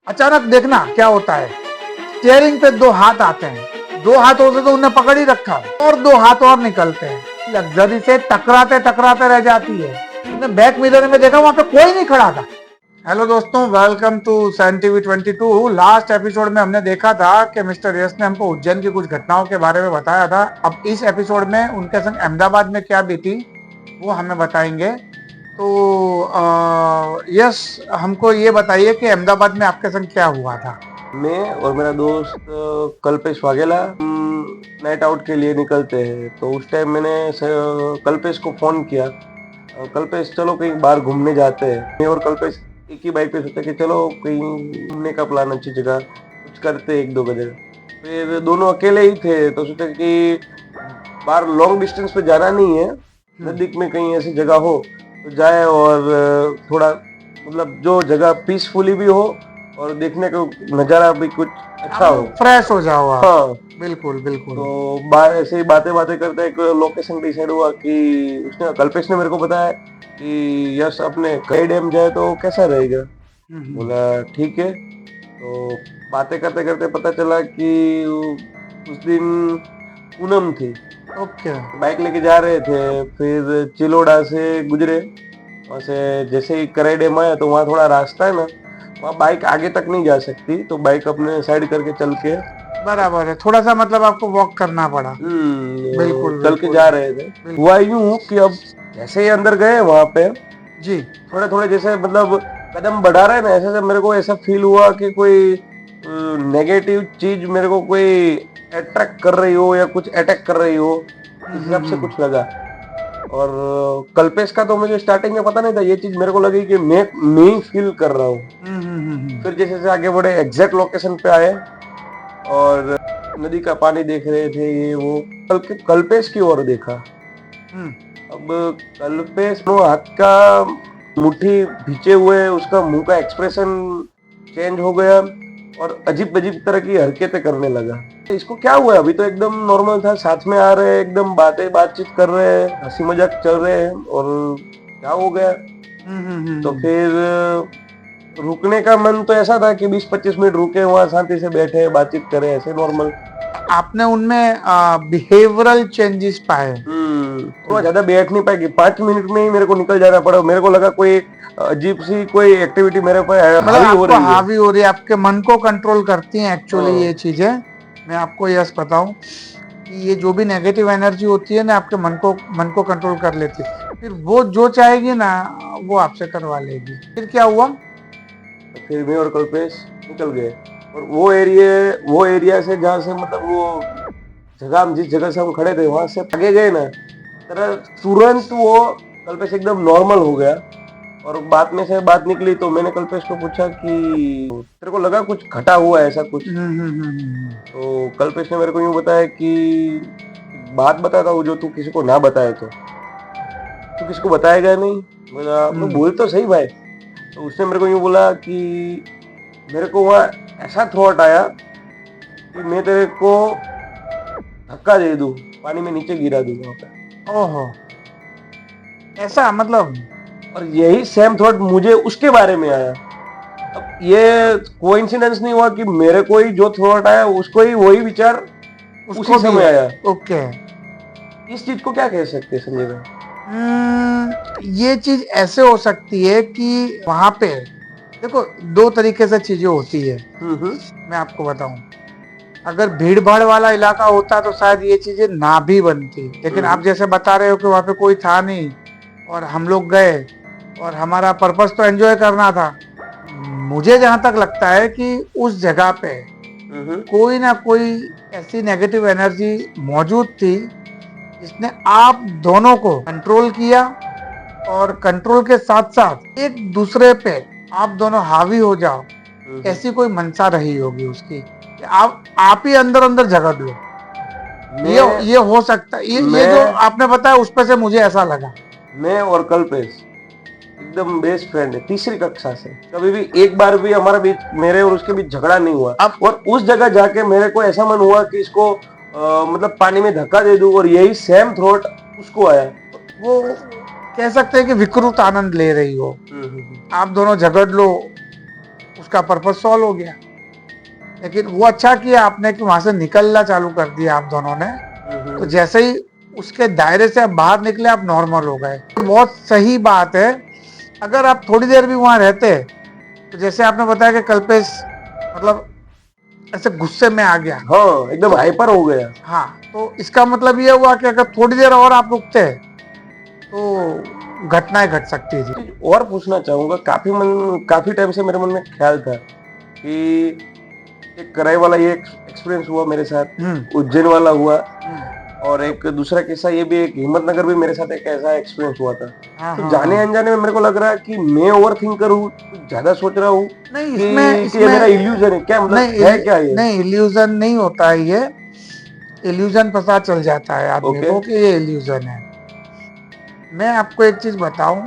अचानक देखना क्या होता है, स्टीयरिंग पे दो हाथ आते हैं, दो हाथों से तो उन्हें पकड़ ही रखा है और दो हाथ और निकलते हैं, लग्जरी से टकराते टकराते रह जाती है। उन्होंने बैक मिरर में देखा, वहां पे कोई नहीं खड़ा था। हेलो दोस्तों, welcome to Sun TV 22। Last episode में हमने देखा था कि मिस्टर यस ने हमको उज्जैन की कुछ घटनाओं के बारे में बताया था। अब इस एपिसोड में उनके संग अहमदाबाद में क्या बीती वो हमें बताएंगे। तो यस, हमको ये बताइए कि अहमदाबाद में आपके संग क्या हुआ था। मैं और मेरा दोस्त कल्पेश वाघेला नाइट आउट के लिए निकलते हैं। तो उस टाइम मैंने कल्पेश को फोन किया, कल्पेश चलो कहीं बाहर घूमने जाते हैं। मैं और कल्पेश एक ही बाइक पे सोचा कि चलो कहीं घूमने का प्लान, अच्छी जगह कुछ करते एक दो जगह। फिर दोनों अकेले ही थे तो सोचा कि बाहर लॉन्ग डिस्टेंस पे जाना नहीं है, नजदीक में कहीं ऐसी जगह हो तो जाए और थोड़ा मतलब जो जगह पीसफुली भी हो और देखने को नजारा भी कुछ अच्छा हो, फ्रेश हो जाओ आप। हाँ। बिल्कुल बिल्कुल। तो बाहर ऐसे ही बातें बातें करते एक लोकेशन डिसाइड हुआ कि उसने कल्पेश ने मेरे को बताया कि यस अपने कई डैम जाए तो कैसा रहेगा। बोला ठीक है। तो बातें करते करते पता चला कि उस दिन पूनम थी। ओके। बाइक लेके जा रहे थे, फिर चिलोड़ा से गुजरे। वहाँ से जैसे ही कराई डैम आया तो वहाँ थोड़ा रास्ता है ना, वहाँ बाइक आगे तक नहीं जा सकती, तो बाइक अपने साइड करके चल के बराबर है, थोड़ा सा मतलब आपको वॉक करना पड़ा। बिल्कुल चल के बिल्कुल। जा रहे थे। हुआ यूं कि अब जैसे ही अंदर गए वहां पे जी। थोड़े थोड़े जैसे मतलब कदम बढ़ा रहे ना, ऐसे से मेरे को ऐसा फील हुआ कि कोई नेगेटिव चीज मेरे को कोई अट्रैक्ट कर रही हो या कुछ अटैक कर रही हो, इस हिसाब से कुछ लगा। और कल्पेश का तो मुझे स्टार्टिंग में पता नहीं था, ये चीज मेरे को लगी कि मैं ही फील कर रहा हूँ। फिर जैसे जैसे आगे बढ़े एग्जैक्ट लोकेशन पे आए और नदी का पानी देख रहे थे, ये वो कल्पेश की ओर देखा। अब कल्पेश वो हाथ का मुट्ठी भींचे हुए, उसका मुंह का एक्सप्रेशन चेंज हो गया और अजीब अजीब तरह की हरकतें करने लगा। इसको क्या हुआ? अभी तो एकदम नॉर्मल था, साथ में आ रहे हैं, एकदम बातचीत कर रहे हैं, हंसी मजाक चल रहे हैं, और क्या हो गया? तो फिर रुकने का मन तो ऐसा था कि 20-25 मिनट रुके, वहां शांति से बैठे बातचीत करें, ऐसे नॉर्मल। आपने उनमें बिहेवियरल चेंजेस पाए। थोड़ा ज्यादा बैठ नहीं पाएगी, 5 मिनट में ही मेरे को निकल जाना पड़ा। मेरे को लगा कोई अजीब सी कोई एक्टिविटी मेरे पर मतलब हावी हो आपको रही है। हावी हो रही है, आपके मन को कंट्रोल करती हैं एक्चुअली ये हाँ। चीजें। मैं आपको यस बताऊं कि ये जो भी नेगेटिव एनर्जी होती है ना, आपके मन को कंट्रोल कर लेती है। फिर वो जो चाहेगी ना वो आपसे करवा लेगी। फिर क्या हुआ? तो फिर मैं और कल्पेश निकल गए और वो एरिया से जहाँ से मतलब वो जगह, हम जिस जगह से हम खड़े थे वहां से आगे गए ना, तरह तुरंत वो कल्पेश एकदम नॉर्मल हो गया। और बात में से बात निकली तो मैंने कल्पेश को पूछा कि तेरे को लगा कुछ घटा हुआ है ऐसा कुछ? तो कल्पेश ने मेरे को यूं बताया कि बात बताता हूँ जो तू किसी को ना बताए तो तू किसी को बताएगा नहीं। मैं बोल तो सही भाई। तो उसने मेरे को यूं बोला कि मेरे को वहां ऐसा थॉट आया कि मैं तेरे को धक्का दे दूं, पानी में नीचे गिरा दूं वहां पे। ओहो, ऐसा मतलब? और यही सेम थॉट मुझे उसके बारे में आया। अब ये कोइंसिडेंस नहीं हुआ कि मेरे को ही जो थॉट आया उसको ही वही विचार उसी समय आया। ओके। इस चीज को क्या कह सकते हैं संजय भाई? ये चीज ऐसे हो सकती है कि वहां पे देखो, दो तरीके से चीजें होती है। मैं आपको बताऊं, अगर भीड़ भाड़ वाला इलाका होता तो शायद ये चीजें ना भी बनती, लेकिन आप जैसे बता रहे हो कि वहां पे कोई था नहीं और हम लोग गए और हमारा पर्पस तो एंजॉय करना था। मुझे जहां तक लगता है कि उस जगह पे कोई ना कोई ऐसी नेगेटिव एनर्जी मौजूद थी जिसने आप दोनों को कंट्रोल किया, और कंट्रोल के साथ साथ एक दूसरे पे आप दोनों हावी हो जाओ, ऐसी कोई मंशा रही होगी उसकी। आप ही अंदर अंदर झगड़ लो। ये हो सकता है। ये जो आपने बताया उस पे से मुझे ऐसा लगा। मैं और कल्पेश एकदम बेस्ट फ्रेंड है, तीसरी कक्षा से। कभी भी एक बार भी हमारे बीच, मेरे और उसके बीच झगड़ा नहीं हुआ। और उस जगह जाके मेरे को ऐसा मन हुआ कि इसको मतलब पानी में धक्का दे दूं, और यही सेम थॉट उसको आया। वो कह सकते हैं कि विकृत आनंद ले रही हो। आप दोनों झगड़ लो, उसका पर्पज सॉल्व हो गया। लेकिन वो अच्छा किया आपने कि वहां से निकलना चालू कर दिया आप दोनों ने। तो जैसे ही उसके दायरे से आप बाहर निकले आप नॉर्मल हो गए। तो बहुत सही बात है। अगर आप थोड़ी देर भी वहां रहते तो जैसे आपने बताया कि कल्पेश मतलब ऐसे गुस्से में आ गया, हाँ एकदम हाइपर हो गया। हाँ, तो इसका मतलब ये हुआ कि अगर थोड़ी देर और आप रुकते तो घटनाएं घट सकती थी। और पूछना चाहूंगा, काफी टाइम से मेरे मन में ख्याल था कि एक कराई वाला ये एक्सपीरियंस हुआ मेरे साथ, उज्जैन वाला हुआ, और एक दूसरा किस्सा ये भी, एक हिम्मतनगर भी मेरे साथ एक ऐसा एक्सपीरियंस हुआ था। तो जाने अनजाने में मेरे को लग रहा है कि मैं ओवर थिंकर हूँ, कुछ ज्यादा सोच रहा हूँ नहीं, कि ये मेरा इल्यूजन है क्या, मतलब है क्या ये? नहीं, इल्यूजन नहीं होता है ये। इल्यूजन पता चल जाता है आदमी को कि ये इल्यूजन है। मैं आपको एक चीज बताऊं,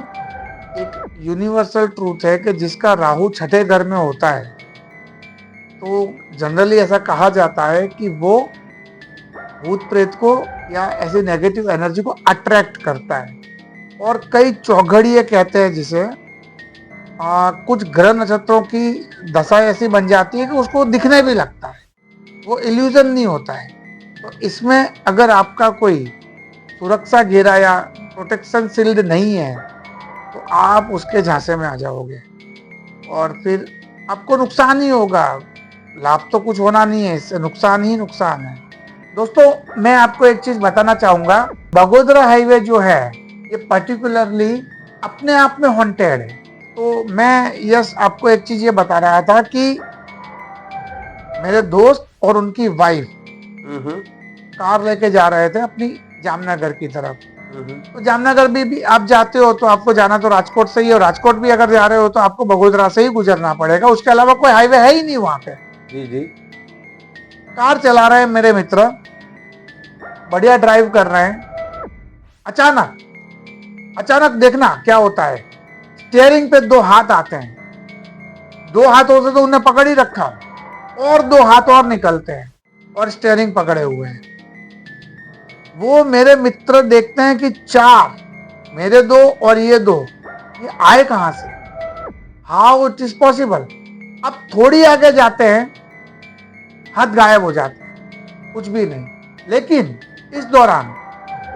एक यूनिवर्सल ट्रूथ है कि जिसका राहु छठे घर में होता है तो जनरली ऐसा कहा जाता है कि वो भूत प्रेत को या ऐसी नेगेटिव एनर्जी को अट्रैक्ट करता है। और कई चौघड़िए कहते हैं जिसे कुछ ग्रह नक्षत्रों की दशा ऐसी बन जाती है कि उसको दिखने भी लगता है, वो इल्यूजन नहीं होता है। तो इसमें अगर आपका कोई सुरक्षा घेरा या प्रोटेक्शन शील्ड नहीं है तो आप उसके झांसे में आ जाओगे और फिर आपको नुकसान ही होगा। लाभ तो कुछ होना नहीं है, इससे नुकसान ही नुकसान है। दोस्तों मैं आपको एक चीज बताना चाहूंगा, बगोदरा हाईवे जो है ये पर्टिकुलरली अपने आप में हॉन्टेड है। तो मैं यस आपको एक चीज ये बता रहा था कि मेरे दोस्त और उनकी वाइफ कार लेके जा रहे थे अपनी जामनगर की तरफ। तो जामनगर भी आप जाते हो तो आपको जाना तो राजकोट से ही, और राजकोट भी अगर जा रहे हो तो आपको बगोदरा से ही गुजरना पड़ेगा, उसके अलावा कोई हाईवे है ही नहीं वहां पे। जी जी। कार चला रहे हैं मेरे मित्र, बढ़िया ड्राइव कर रहे हैं। अचानक देखना क्या होता है, स्टीयरिंग पे दो हाथ आते हैं। दो हाथों से तो उन्हें पकड़ ही रखा और दो हाथ और निकलते हैं और स्टीयरिंग पकड़े हुए हैं। वो मेरे मित्र देखते हैं कि चार, मेरे दो और ये दो, ये आए कहां से, हाउ इट इज पॉसिबल। अब थोड़ी आगे जाते हैं, हाथ गायब हो जाते हैं, कुछ भी नहीं। लेकिन इस दौरान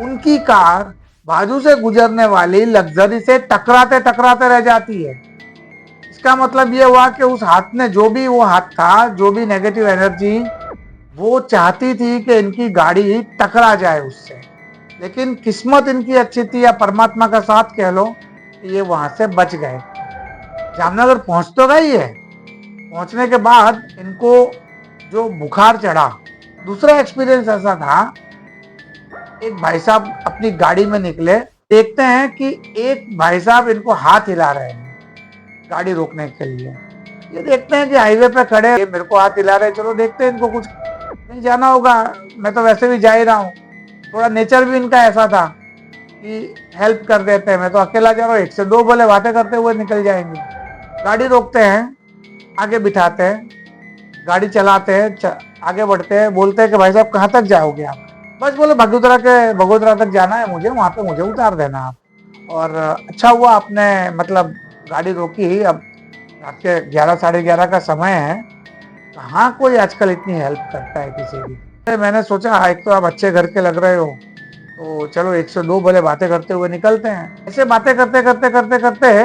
उनकी कार बाजू से गुजरने वाली लग्जरी से टकराते टकराते रह जाती है। इसका मतलब यह हुआ कि उस हाथ ने, जो भी वो हाथ था, जो भी नेगेटिव एनर्जी, वो चाहती थी कि इनकी गाड़ी टकरा जाए उससे। लेकिन किस्मत इनकी अच्छी थी या परमात्मा का साथ कह लो, ये वहां से बच गए। जामनगर पहुंच तो गई है। पहुंचने के बाद इनको जो बुखार चढ़ा, दूसरा एक्सपीरियंस ऐसा था, एक भाई साहब अपनी गाड़ी में निकले, देखते हैं कि एक भाई साहब इनको हाथ हिला रहे हैं गाड़ी रोकने के लिए। ये देखते हैं कि हाईवे पे खड़े, ये मेरे को हाथ हिला रहे हैं, चलो देखते हैं इनको कुछ नहीं जाना होगा, मैं तो वैसे भी जा ही रहा हूँ। थोड़ा नेचर भी इनका ऐसा था कि हेल्प कर देते हैं, मैं तो अकेला जा रहा हूँ, एक से दो बोले बातें करते हुए निकल जाएंगे। गाड़ी रोकते हैं, आगे बिठाते हैं, गाड़ी चलाते हैं, आगे बढ़ते हैं, बोलते हैं कि भाई साहब कहाँ तक जाओगे आप। बस बोले बगोदरा तक जाना है मुझे, वहां पे मुझे उतार देना आप। और अच्छा हुआ आपने मतलब गाड़ी रोकी ही। अब रात के 11 साढ़े 11 का समय है, कहाँ कोई आजकल इतनी हेल्प करता है किसी की। मैंने सोचा एक तो आप अच्छे घर के लग रहे हो, तो चलो 102 भले बातें करते हुए निकलते हैं। ऐसे बातें करते करते करते करते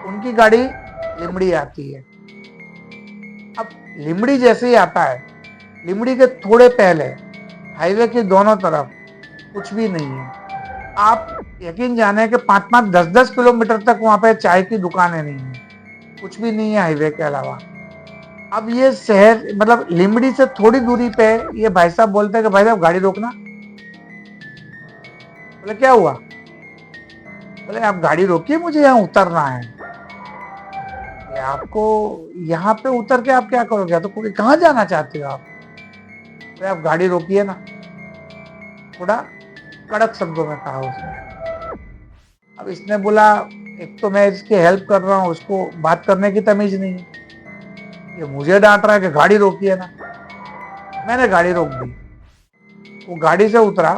उनकी गाड़ी लिमड़ी आती है। अब लिमड़ी जैसे ही आता है, लिमड़ी के थोड़े पहले हाईवे के दोनों तरफ कुछ भी नहीं है। आप यकीन जाने कि 5-5 10-10 किलोमीटर तक वहां पे चाय की दुकानें नहीं है, कुछ भी नहीं है हाईवे के अलावा। अब ये शहर मतलब लिमड़ी से थोड़ी दूरी पे ये भाई साहब बोलते हैं कि भाई साहब गाड़ी रोकना। बोले क्या हुआ? बोले आप गाड़ी रोकिए, मुझे यहाँ उतरना है। बोले आपको यहाँ पे उतर के आप क्या करोगे, तो कोई कहाँ जाना चाहते हो आप? बोले आप गाड़ी रोकिए ना। थोड़ा कड़क शब्दों में कहा उसने। अब इसने बोला एक तो मैं इसकी हेल्प कर रहा हूँ, उसको बात करने की तमीज नहीं है, ये मुझे डांट रहा है कि गाड़ी रोकिए ना। मैंने गाड़ी रोक दी, वो गाड़ी से उतरा,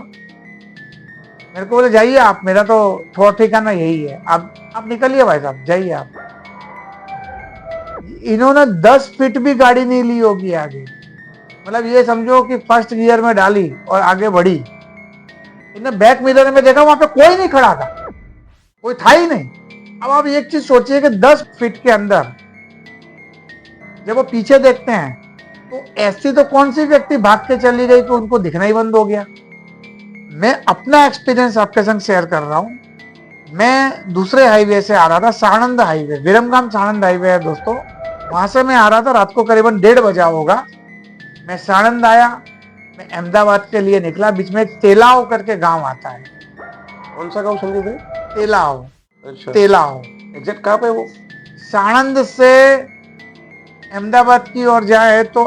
मेरे को बोले जाइए आप, मेरा तो थोड़ा ठिकाना यही है, आप निकलिए भाई साहब, जाइए आप। इन्होंने 10 फीट भी गाड़ी नहीं ली होगी आगे। मतलब ये समझो कि फर्स्ट गियर में डाली और आगे बढ़ी। इन्हें बैक मिरर में देखा, वहां पे कोई नहीं खड़ा था, कोई था ही नहीं। अब आप एक चीज सोचिए कि 10 फीट के अंदर जब वो पीछे देखते हैं तो ऐसी तो कौन सी व्यक्ति भाग के चली गई तो उनको दिखना ही बंद हो गया। मैं अपना एक्सपीरियंस आपके संग शेयर कर रहा हूं। मैं दूसरे हाईवे से आ रहा था, साणंद हाईवे, विरमगाम साणंद हाईवे है दोस्तों। वहां से मैं आ रहा था, रात को करीबन 1:30 बजा होगा। मैं साणंद आया, मैं अहमदाबाद के लिए निकला। बीच में एक तेलाव करके गांव आता है। कौन सा गांव संदीप भाई? तेलाव। अच्छा, तेलाव एग्जैक्ट कहाँ पे वो? साणंद से अहमदाबाद की ओर जाए तो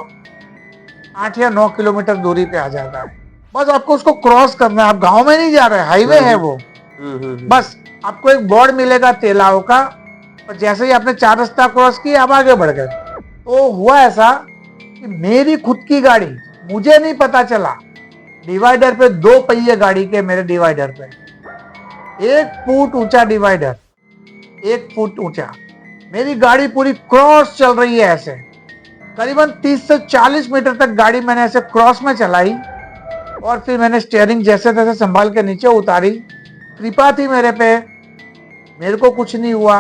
8 या 9 किलोमीटर दूरी पे आ जाता है। बस आपको उसको क्रॉस करना है, आप गांव में नहीं जा रहे, हाईवे है वो। बस आपको एक बोर्ड मिलेगा तेलाव का, और जैसे ही आपने 4 रास्ता क्रॉस किया आप आगे बढ़ गए। तो हुआ ऐसा कि मेरी खुद की गाड़ी, मुझे नहीं पता चला, डिवाइडर पे 2 पहिए गाड़ी के, मेरे डिवाइडर पे 1 फुट ऊंचा डिवाइडर, 1 फुट ऊंचा, मेरी गाड़ी पूरी क्रॉस चल रही है ऐसे। करीबन 30 से 40 मीटर तक गाड़ी मैंने ऐसे क्रॉस में चलाई, और फिर मैंने स्टीयरिंग जैसे तैसे संभाल के नीचे उतारी। कृपा थी मेरे पे, मेरे को कुछ नहीं हुआ।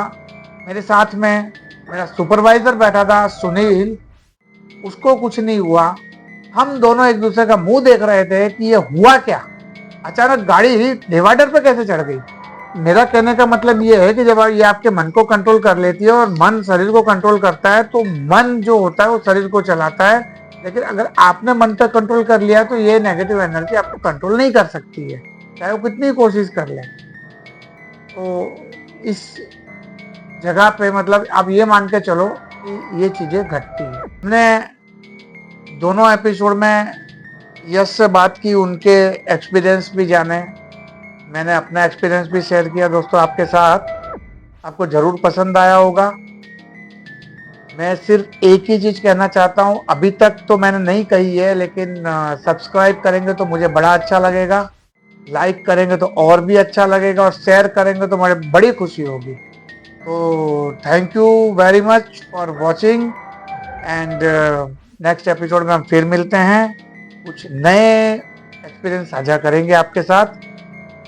मेरे साथ में मेरा सुपरवाइजर बैठा था सुनील, उसको कुछ नहीं हुआ। हम दोनों एक दूसरे का मुंह देख रहे थे कि ये हुआ क्या, अचानक गाड़ी डिवाइडर पे कैसे चढ़ गई। मेरा कहने का मतलब ये है कि जब ये आपके मन को कंट्रोल कर लेती है और मन शरीर को कंट्रोल करता है, तो मन जो होता है वो शरीर को चलाता है। लेकिन अगर आपने मन पर कंट्रोल कर लिया तो ये नेगेटिव एनर्जी आपको कंट्रोल नहीं कर सकती है, चाहे वो कितनी कोशिश कर ले। तो इस जगह पे मतलब आप ये मान के चलो कि ये चीजें घटती है। हमने दोनों एपिसोड में यश से बात की, उनके एक्सपीरियंस भी जाने, मैंने अपना एक्सपीरियंस भी शेयर किया दोस्तों आपके साथ। आपको जरूर पसंद आया होगा। मैं सिर्फ एक ही चीज कहना चाहता हूं, अभी तक तो मैंने नहीं कही है, लेकिन सब्सक्राइब करेंगे तो मुझे बड़ा अच्छा लगेगा, लाइक करेंगे तो और भी अच्छा लगेगा, और शेयर करेंगे तो मुझे बड़ी खुशी होगी। तो thank you very much for watching, and next episode में हम फिर मिलते हैं, कुछ नए एक्सपीरियंस साझा करेंगे आपके साथ।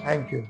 Thank you.